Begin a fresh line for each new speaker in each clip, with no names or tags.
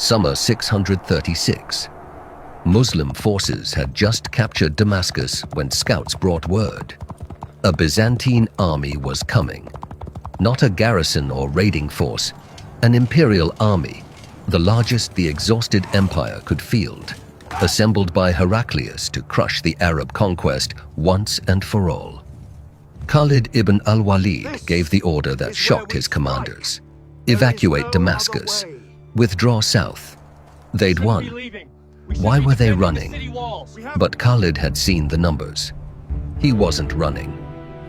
Summer 636. Muslim forces had just captured Damascus when scouts brought word. A Byzantine army was coming. Not a garrison or raiding force, an imperial army, the largest the exhausted empire could field, assembled by Heraclius to crush the Arab conquest once and for all. Khalid ibn Al-Walid gave the order that shocked his commanders. Evacuate Damascus. Withdraw south. They'd won. Why were they running? But Khalid had seen the numbers. He wasn't running.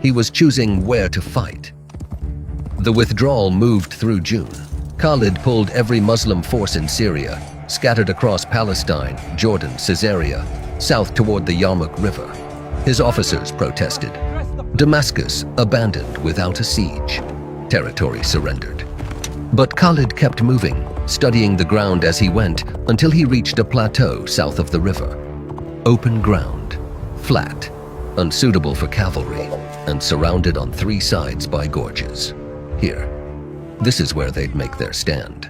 He was choosing where to fight. The withdrawal moved through June. Khalid pulled every Muslim force in Syria, scattered across Palestine, Jordan, Caesarea, south toward the Yarmouk River. His officers protested. Damascus abandoned without a siege. Territory surrendered. But Khalid kept moving, studying the ground as he went until he reached a plateau south of the river. Open ground, flat, unsuitable for cavalry, and surrounded on three sides by gorges. Here, this is where they'd make their stand.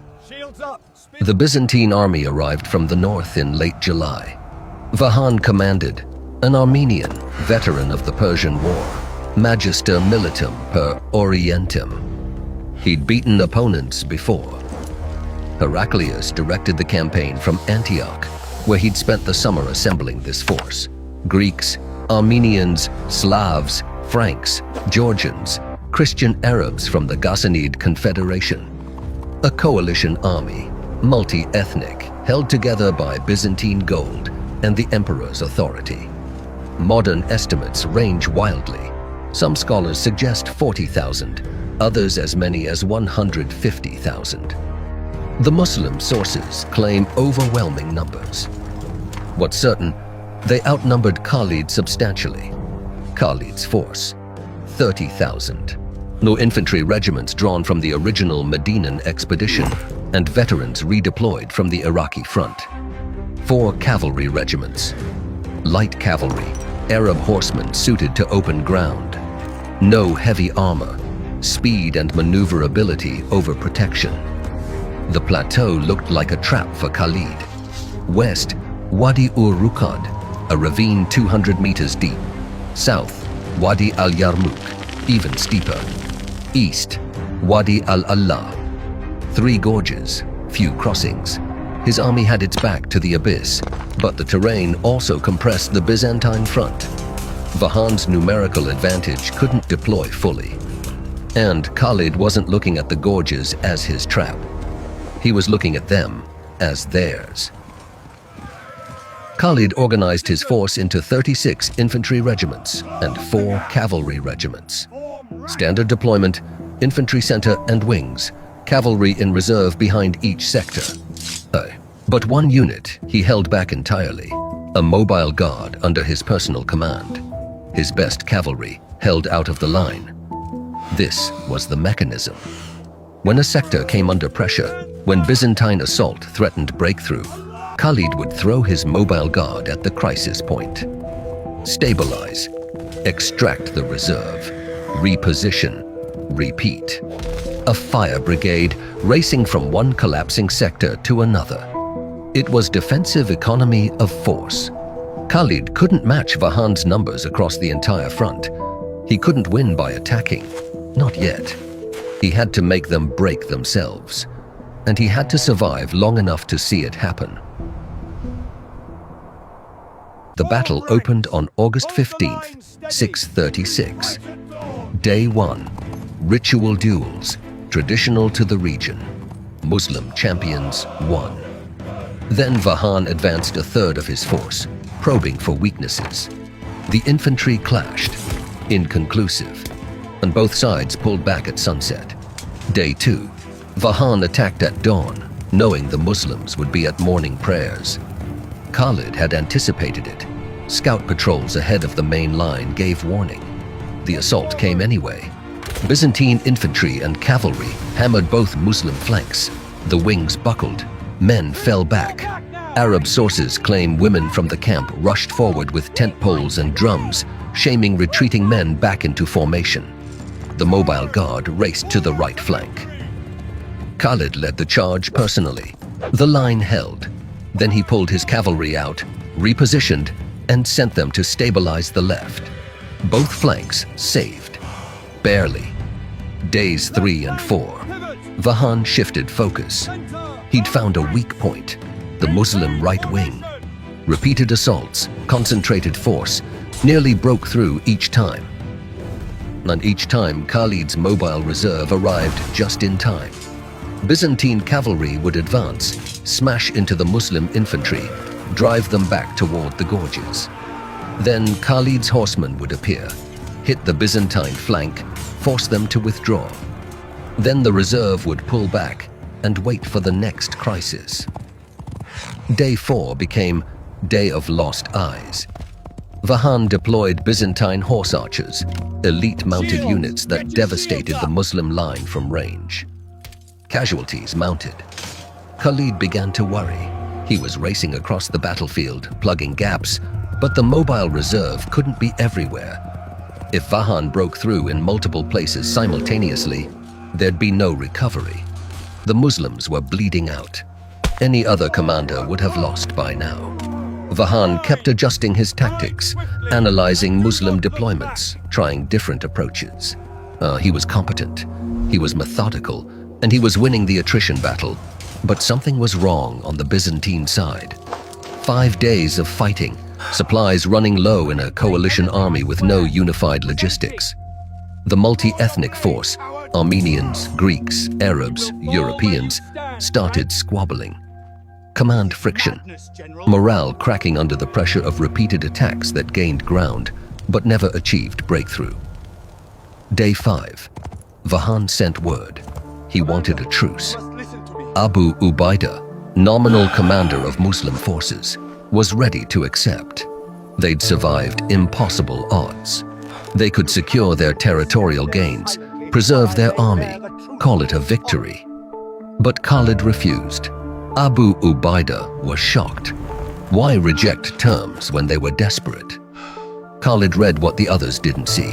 The Byzantine army arrived from the north in late July. Vahan commanded, an Armenian, veteran of the Persian War, Magister Militum per Orientem. He'd beaten opponents before. Heraclius directed the campaign from Antioch, where he'd spent the summer assembling this force. Greeks, Armenians, Slavs, Franks, Georgians, Christian Arabs from the Ghassanid Confederation. A coalition army, multi-ethnic, held together by Byzantine gold and the emperor's authority. Modern estimates range wildly. Some scholars suggest 40,000, others as many as 150,000. The Muslim sources claim overwhelming numbers. What's certain, they outnumbered Khalid substantially. Khalid's force, 30,000. No infantry regiments drawn from the original Medinan expedition and veterans redeployed from the Iraqi front. 4 cavalry regiments. Light cavalry, Arab horsemen suited to open ground. No heavy armor, speed and maneuverability over protection. The plateau looked like a trap for Khalid. West, Wadi-ur-Rukad, a ravine 200 meters deep. South, Wadi al-Yarmouk, even steeper. East, Wadi al-Allah. 3 gorges, few crossings. His army had its back to the abyss, but the terrain also compressed the Byzantine front. Vahan's numerical advantage couldn't deploy fully. And Khalid wasn't looking at the gorges as his trap. He was looking at them as theirs. Khalid organized his force into 36 infantry regiments and 4 cavalry regiments. Standard deployment, infantry center and wings, cavalry in reserve behind each sector. But one unit he held back entirely, a mobile guard under his personal command. His best cavalry held out of the line. This was the mechanism. When a sector came under pressure, when Byzantine assault threatened breakthrough, Khalid would throw his mobile guard at the crisis point. Stabilize, extract the reserve, reposition, repeat. A fire brigade racing from one collapsing sector to another. It was defensive economy of force. Khalid couldn't match Vahan's numbers across the entire front. He couldn't win by attacking, not yet. He had to make them break themselves, and he had to survive long enough to see it happen. The battle opened on August 15th, 636. Day 1, ritual duels, traditional to the region. Muslim champions won. Then Vahan advanced a third of his force, probing for weaknesses. The infantry clashed, inconclusive, and both sides pulled back at sunset. Day 2, Vahan attacked at dawn, knowing the Muslims would be at morning prayers. Khalid had anticipated it. Scout patrols ahead of the main line gave warning. The assault came anyway. Byzantine infantry and cavalry hammered both Muslim flanks. The wings buckled. Men fell back. Arab sources claim women from the camp rushed forward with tent poles and drums, shaming retreating men back into formation. The mobile guard raced to the right flank. Khalid led the charge personally, The line held. Then he pulled his cavalry out, repositioned, and sent them to stabilize the left. Both flanks saved. Barely. Days 3 and 4. Vahan shifted focus. He'd found a weak point, the Muslim right wing. Repeated assaults, concentrated force, nearly broke through each time. And each time Khalid's mobile reserve arrived just in time. Byzantine cavalry would advance, smash into the Muslim infantry, drive them back toward the gorges. Then Khalid's horsemen would appear, hit the Byzantine flank, force them to withdraw. Then the reserve would pull back and wait for the next crisis. Day 4 became Day of Lost Eyes. Vahan deployed Byzantine horse archers, elite mounted units that devastated the Muslim line from range. Casualties mounted. Khalid began to worry. He was racing across the battlefield, plugging gaps, but the mobile reserve couldn't be everywhere. If Vahan broke through in multiple places simultaneously, there'd be no recovery. The Muslims were bleeding out. Any other commander would have lost by now. Vahan kept adjusting his tactics, analyzing Muslim deployments, trying different approaches. He was competent, he was methodical, and he was winning the attrition battle. But something was wrong on the Byzantine side. 5 days of fighting, supplies running low in a coalition army with no unified logistics. The multi-ethnic force, Armenians, Greeks, Arabs, Europeans, started squabbling. Command friction, morale cracking under the pressure of repeated attacks that gained ground but never achieved breakthrough. Day 5. Vahan sent word. He wanted a truce. Abu Ubaidah, nominal commander of Muslim forces, was ready to accept. They'd survived impossible odds. They could secure their territorial gains, preserve their army, call it a victory. But Khalid refused. Abu Ubaidah was shocked. Why reject terms when they were desperate? Khalid read what the others didn't see.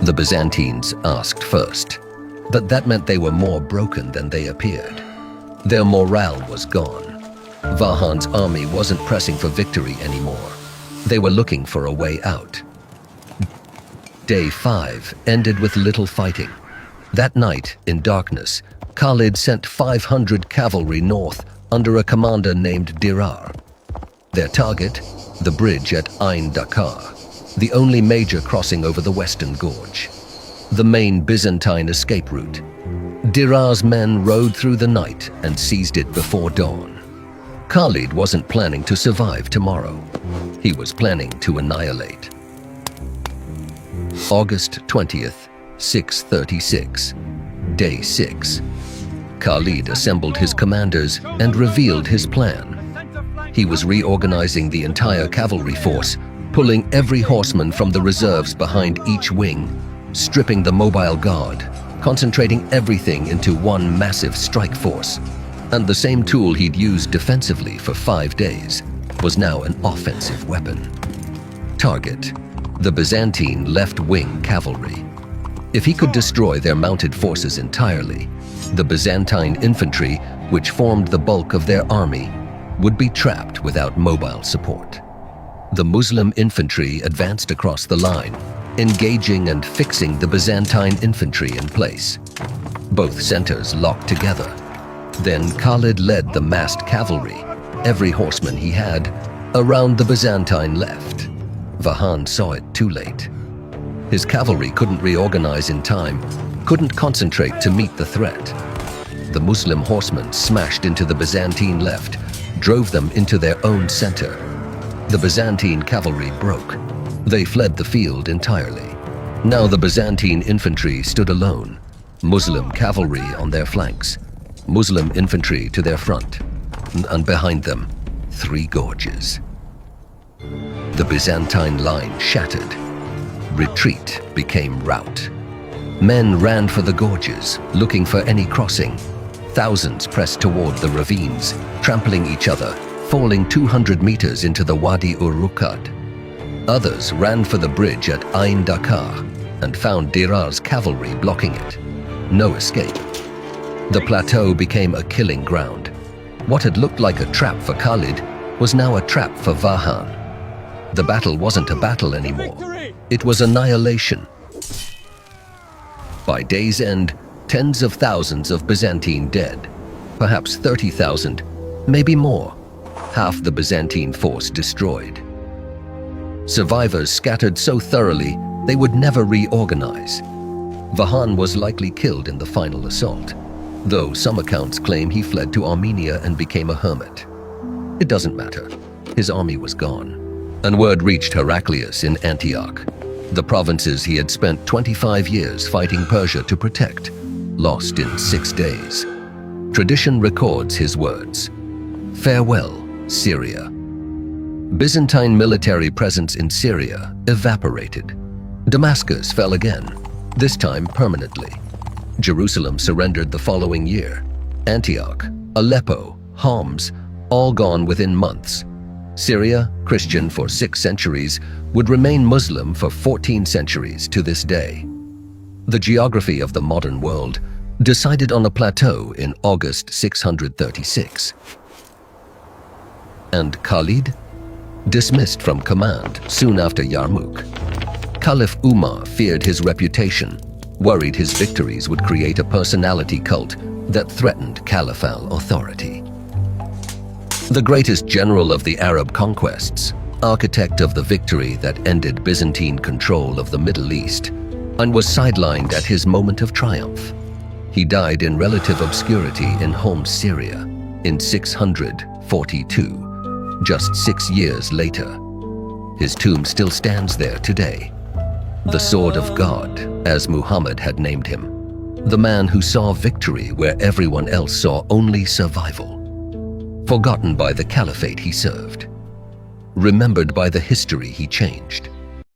The Byzantines asked first, but that meant they were more broken than they appeared. Their morale was gone. Vahan's army wasn't pressing for victory anymore. They were looking for a way out. Day 5 ended with little fighting. That night, in darkness, Khalid sent 500 cavalry north under a commander named Dirar. Their target, the bridge at Ain Dakar, the only major crossing over the western gorge. The main Byzantine escape route. Dirar's men rode through the night and seized it before dawn. Khalid wasn't planning to survive tomorrow. He was planning to annihilate. August 20th, 636, Day 6. Khalid assembled his commanders and revealed his plan. He was reorganizing the entire cavalry force, pulling every horseman from the reserves behind each wing, stripping the mobile guard, concentrating everything into one massive strike force. And the same tool he'd used defensively for 5 days was now an offensive weapon. Target: the Byzantine left-wing cavalry. If he could destroy their mounted forces entirely, the Byzantine infantry, which formed the bulk of their army, would be trapped without mobile support. The Muslim infantry advanced across the line, engaging and fixing the Byzantine infantry in place. Both centers locked together. Then Khalid led the massed cavalry, every horseman he had, around the Byzantine left. Vahan saw it too late. His cavalry couldn't reorganize in time, couldn't concentrate to meet the threat. The Muslim horsemen smashed into the Byzantine left, drove them into their own center. The Byzantine cavalry broke. They fled the field entirely. Now the Byzantine infantry stood alone, Muslim cavalry on their flanks, Muslim infantry to their front, and behind them, 3 gorges. The Byzantine line shattered. Retreat became rout. Men ran for the gorges, looking for any crossing. Thousands pressed toward the ravines, trampling each other, falling 200 meters into the Wadi Urukad. Others ran for the bridge at Ain Dakar and found Dirar's cavalry blocking it. No escape. The plateau became a killing ground. What had looked like a trap for Khalid was now a trap for Vahan. The battle wasn't a battle anymore. It was annihilation. By day's end, tens of thousands of Byzantine dead, perhaps 30,000, maybe more, half the Byzantine force destroyed. Survivors scattered so thoroughly they would never reorganize. Vahan was likely killed in the final assault, though some accounts claim he fled to Armenia and became a hermit. It doesn't matter. His army was gone, and word reached Heraclius in Antioch. The provinces he had spent 25 years fighting Persia to protect, lost in 6 days. Tradition records his words, "Farewell, Syria." Byzantine military presence in Syria evaporated. Damascus fell again, this time permanently. Jerusalem surrendered the following year. Antioch, Aleppo, Homs, all gone within months. Syria, Christian for 6 centuries, would remain Muslim for 14 centuries to this day. The geography of the modern world decided on a plateau in August 636. And Khalid? Dismissed from command soon after Yarmouk. Caliph Umar feared his reputation, worried his victories would create a personality cult that threatened caliphal authority. The greatest general of the Arab conquests, architect of the victory that ended Byzantine control of the Middle East, and was sidelined at his moment of triumph. He died in relative obscurity in Homs, Syria, in 642, just 6 years later. His tomb still stands there today. The Sword of God, as Muhammad had named him, the man who saw victory where everyone else saw only survival. Forgotten by the caliphate he served, remembered by the history he changed.